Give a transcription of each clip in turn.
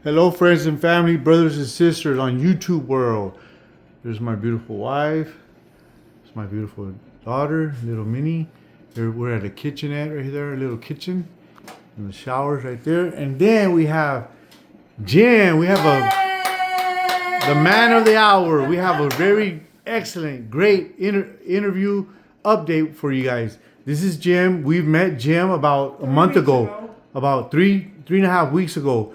Hello, friends and family, brothers and sisters on YouTube world. There's my beautiful wife. It's my beautiful daughter, little Minnie. We're at a kitchenette right there, a little kitchen. And the showers right there. And then we have Jim. We have the man of the hour. We have a very excellent, great interview update for you guys. This is Jim. We've met Jim about a month ago. About three and a half weeks ago.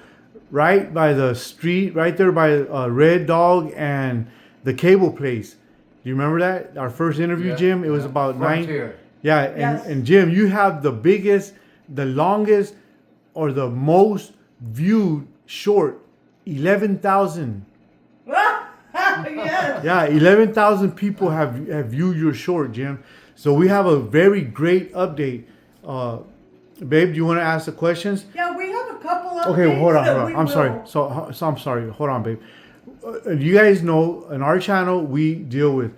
Right by the street, right there by Red Dog and the cable place. Do you remember that? Our first interview, Jim? It was about Frontier. 9. Yeah, and Jim, you have the biggest, the longest, or the most viewed short, 11,000. Yes. Yeah, 11,000 people have viewed your short, Jim. So we have a very great update. Babe, do you want to ask the questions? Yeah, we have a couple of Okay, well, hold on. I'm sorry. So I'm sorry. Hold on, babe. You guys know in our channel we deal with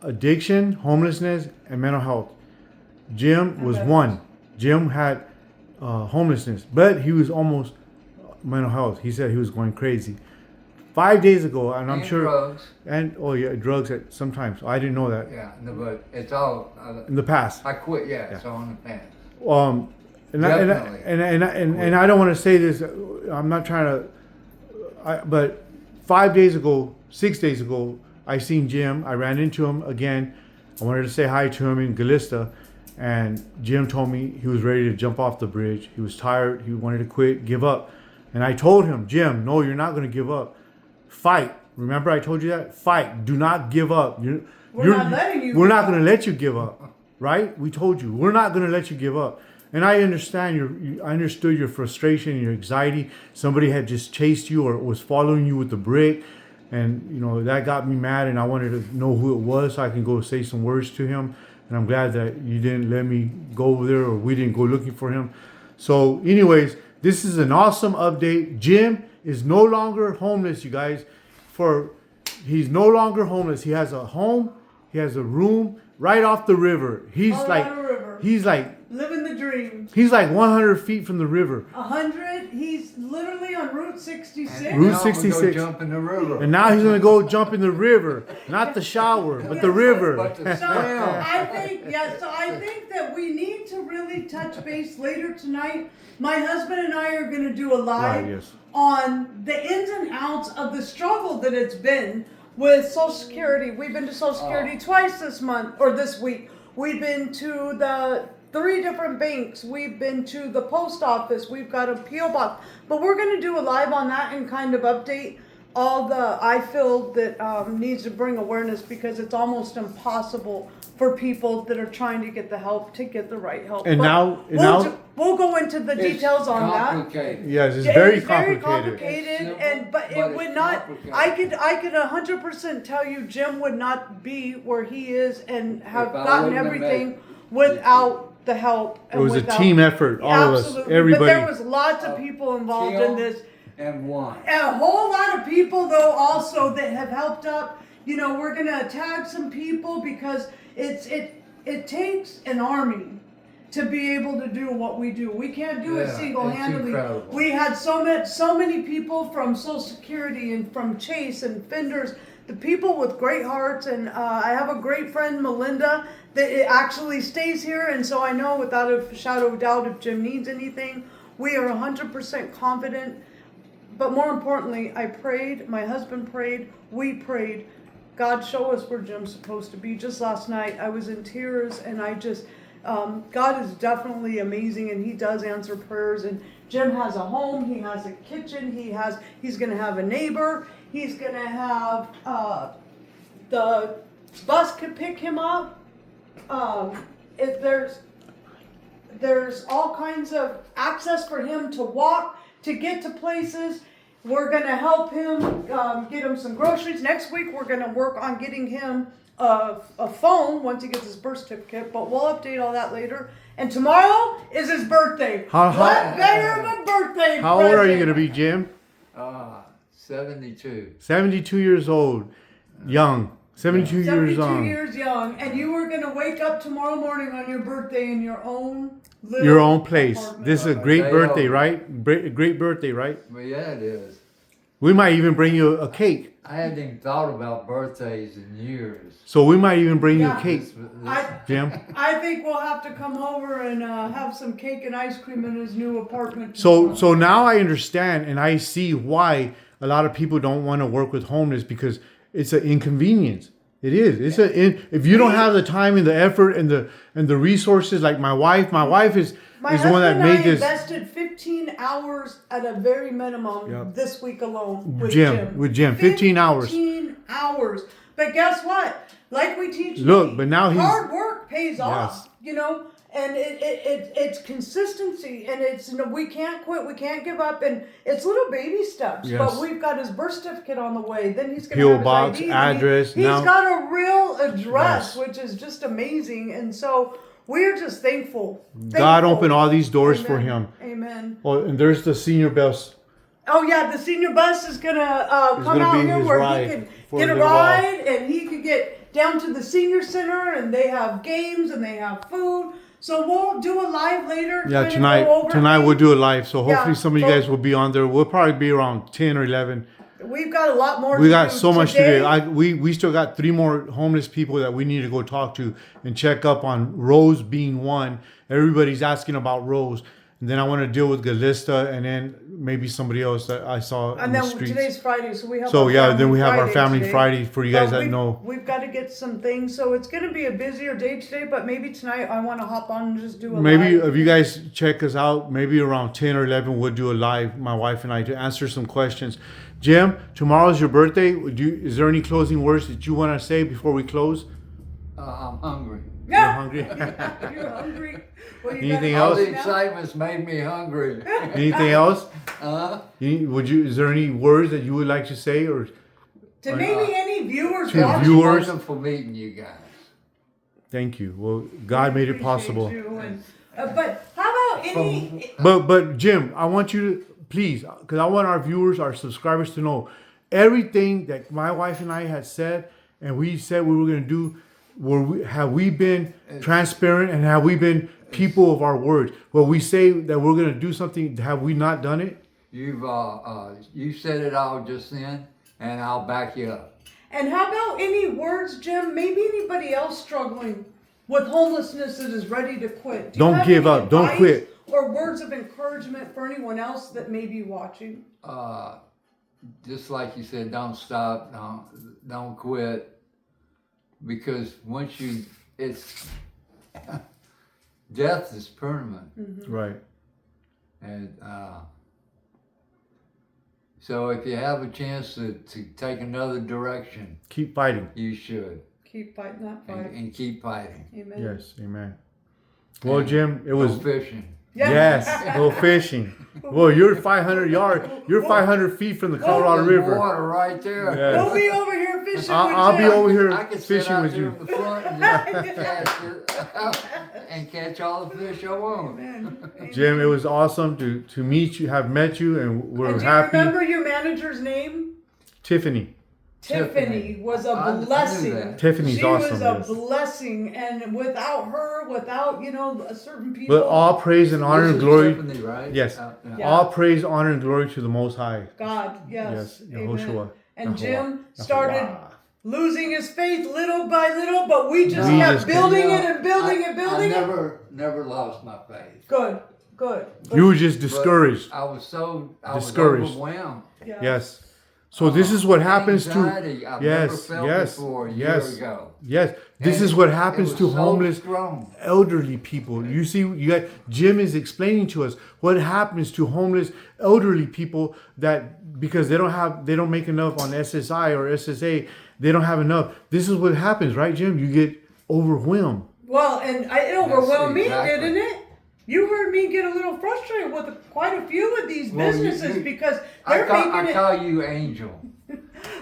addiction, homelessness, and mental health. Jim was one. Jim had homelessness, but he was almost mental health. He said he was going crazy. 5 days ago, and I'm sure. Drugs. And drugs at sometimes. I didn't know that. Yeah, no, but it's all. In the past. I quit. Yeah, it's all in the past. And I don't want to say this. I'm not trying to. But 5 days ago, 6 days ago, I seen Jim. I ran into him again. I wanted to say hi to him in Galista, and Jim told me he was ready to jump off the bridge. He was tired. He wanted to quit, give up. And I told him, Jim, no, you're not going to give up. Fight. Remember I told you that? Fight. Do not give up. We're not letting you. We're not going to let you give up. Right? We told you. We're not going to let you give up. And I understand I understood your frustration and your anxiety. Somebody had just chased you or was following you with the brick. And, that got me mad, and I wanted to know who it was so I can go say some words to him. And I'm glad that you didn't let me go over there, or we didn't go looking for him. So anyways, this is an awesome update. Jim is no longer homeless, you guys. He's no longer homeless. He has a home. He has a room right off the river. He's like living the dream. He's like 100 feet from the river. 100. He's literally on Route 66. Route 66. Jump in the river. And now he's gonna go jump in the river, not the shower, but the river. So I think that we need to really touch base later tonight. My husband and I are going to do a live on the ins and outs of the struggle that it's been with Social Security. We've been to Social Security twice this week. We've been to the 3 different banks. We've been to the post office. We've got a P.O. box. But we're going to do a live on that and kind of update all I feel that needs to bring awareness, because it's almost impossible for people that are trying to get the help to get the right help. And We'll go into the details on that. Yes, it's very complicated. But it would not. I could 100% tell you, Jim would not be where he is and have gotten everything without the help. It was a team effort, all of us, everybody. But there was lots of people involved in this. And one. A whole lot of people, though, also that have helped up. We're gonna tag some people, because it takes an army to be able to do what we do. We can't do it single-handedly. We had so many people from Social Security and from Chase and Fenders, the people with great hearts. And I have a great friend, Melinda, that actually stays here. And so I know without a shadow of doubt, if Jim needs anything, we are 100% confident. But more importantly, I prayed, my husband prayed, we prayed. God, show us where Jim's supposed to be. Just last night, I was in tears, and God is definitely amazing, and He does answer prayers. And Jim has a home, he has a kitchen, he's going to have a neighbor, he's going to have the bus could pick him up. There's all kinds of access for him to walk, to get to places. We're going to help him get him some groceries. Next week, we're going to work on getting him a phone once he gets his birth certificate, but we'll update all that later. And tomorrow is his birthday. What better of a birthday How old are you going to be, Jim? 72. 72 years old. Young. 72 years 72 young. years young, and you were gonna wake up tomorrow morning on your birthday in your own little Your own place. apartment. This is a great Day birthday, over. right? Great birthday, right? Well, yeah, it is. We might even bring you a cake. I hadn't even thought about birthdays in years. So we might even bring you Yeah. a cake, I Jim. I think we'll have to come over and have some cake and ice cream in his new apartment. So now I understand and I see why a lot of people don't want to work with homeless, because it's an inconvenience. It is. If you don't have the time and the effort and the resources, like my wife is My the one that husband and made I this. invested 15 hours at a very minimum Yep. this week alone with Jim, with Jim, 15 hours. 15 hours. But guess what? Like we teach Look, me, but now he's- hard work pays off. Yes. You know, and it's consistency, and it's we can't quit, we can't give up, and it's little baby steps. Yes. But we've got his birth certificate on the way. Then he's going P.O. to have box, his ID, and address, He's now- got a real address, Yes. which is just amazing, and so we're just thankful. God opened all these doors for him. Amen. Oh, and there's the senior bus. Oh yeah, the senior bus is gonna come gonna out be here his where ride he can for get a a little while. ride, and he could get down to the senior center, and they have games and they have food. So we'll do a live later. Yeah, kinda go over tonight we'll do a live. So hopefully Yeah, some of you so- guys will be on there. We'll probably be around 10 or 11. We've got a lot more. We to got do so much to today. do. We still got 3 more homeless people that we need to go talk to and check up on. Rose being one. Everybody's asking about Rose. And then I want to deal with Galista and then maybe somebody else that I saw in And the then streets. today's Friday, so we have. So our yeah, Family then we have our Friday Family today. Friday for you guys But that know. We've got to get some things, so it's going to be a busier day today. But maybe tonight I want to hop on and just do a Maybe live. if you guys check us out, maybe around 10 or 11, we'll do a live, my wife and I, to answer some questions. Jim, tomorrow's your birthday. Is there any closing words that you want to say before we close? I'm hungry. You're hungry? You're hungry. Well, you Anything gotta All else? the eat now. excitement's made me hungry. Anything else? Uh, Is there any words that you would like to say, or To maybe any viewers To watching. viewers. wonderful meeting you guys. thank you? Well, God made it Appreciate possible. you, and, but how about any? But Jim, I want you to please, because I want our viewers, our subscribers to know everything that my wife and I had said, and we said we were going to do. Have we been transparent, and have we been people of our word? Well, we say that we're going to do something. Have we not done it? You said it all just then, and I'll back you up. And how about any words, Jim? Maybe anybody else struggling with homelessness that is ready to quit. Do you Don't have give any up. Don't advice quit. Or words of encouragement for anyone else that may be watching. Just like you said, don't stop, don't quit, because once it's death is permanent, Right. and so if you have a chance to take another direction, Keep fighting. you should, Keep fighting that fight. and keep fighting. Amen. Yes. Amen. Well, Jim, it Go was. fishing. Yes, go fishing. Well, you're 500 yards. You're 500 feet from the Colorado There's River. water right there. Yeah. We'll be over here fishing I'll with be Jim. over here I could sit fishing out with there you. in the front and just cast it and catch all the fish I want. Amen. Jim, it was awesome to meet you, have met you, and we're And do you happy. remember your manager's name? Tiffany. Tiffany was a I knew blessing. that. Tiffany's She awesome. was a yes. blessing, and without her, without a certain people. But all praise and honor This and is glory. Tiffany, right? Yes. Yeah. All praise, honor, and glory to the Most High. God, yes, Yes, amen. Yehoshua. And Yahuwah. Jim started Yahuwah. losing his faith little by little, but we just We kept just- building You it know, and building and building I it. never lost my faith. Good, good. You were just But discouraged. I was Discouraged. overwhelmed. Yeah. Yes. So this is what happens to. Anxiety I've never Yes, felt yes, before a yes. year ago. Yes. This And is what it happens was to so homeless strong. elderly people. You see, Jim is explaining to us what happens to homeless elderly people that because they don't make enough on SSI or SSA, they don't have enough. This is what happens, right, Jim? You get overwhelmed. Well, and it overwhelmed me, exactly. didn't it? You heard me get a little frustrated with quite a few of these Well, businesses you- because I they're call, making I it. call you Angel.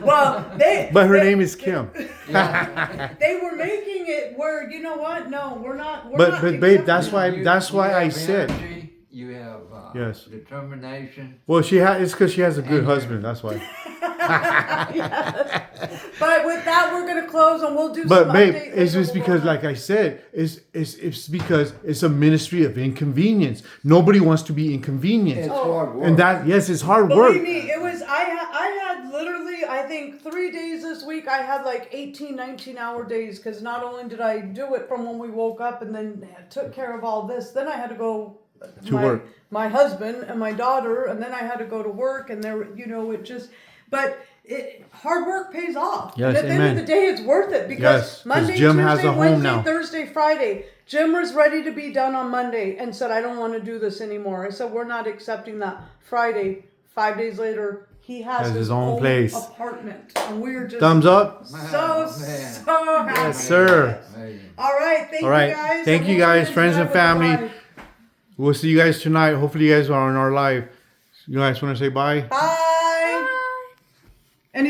Well, But her name is Kim. Yeah. They were making it where you know what? No, we're not. We're But not babe, accepting that's it. why You I have said. energy, you have Yes. determination. Well, it's because she has a good And husband. That's why. Yes. But with that, we're gonna close, and we'll do. But some babe, updates it's as just we go because, on. like I said, it's because it's a ministry of inconvenience. Nobody wants to be inconvenienced, It's hard work. and that it's hard work. Believe me, it was. I had literally, I think 3 days this week. I had like 18, 19-hour days because not only did I do it from when we woke up and then took care of all this, then I had to go To work. My husband and my daughter, and then I had to go to work, and there, it just. But hard work pays off. Yes, and at the end amen. of the day, it's worth it because Yes, 'cause Monday, Jim Tuesday, has a home Wednesday, now. Thursday, Friday, Jim was ready to be done on Monday and said, "I don't want to do this anymore." I said, "We're not accepting that." Friday, 5 days later, he has his own place. apartment, and we're just Thumbs up. so Man. so happy. Yes, sir. Amazing. All right, thank All right. you guys. Thank and you we'll guys, finish friends that and with the family. live. We'll see you guys tonight. Hopefully, you guys are on our live. You guys want to say bye? Bye.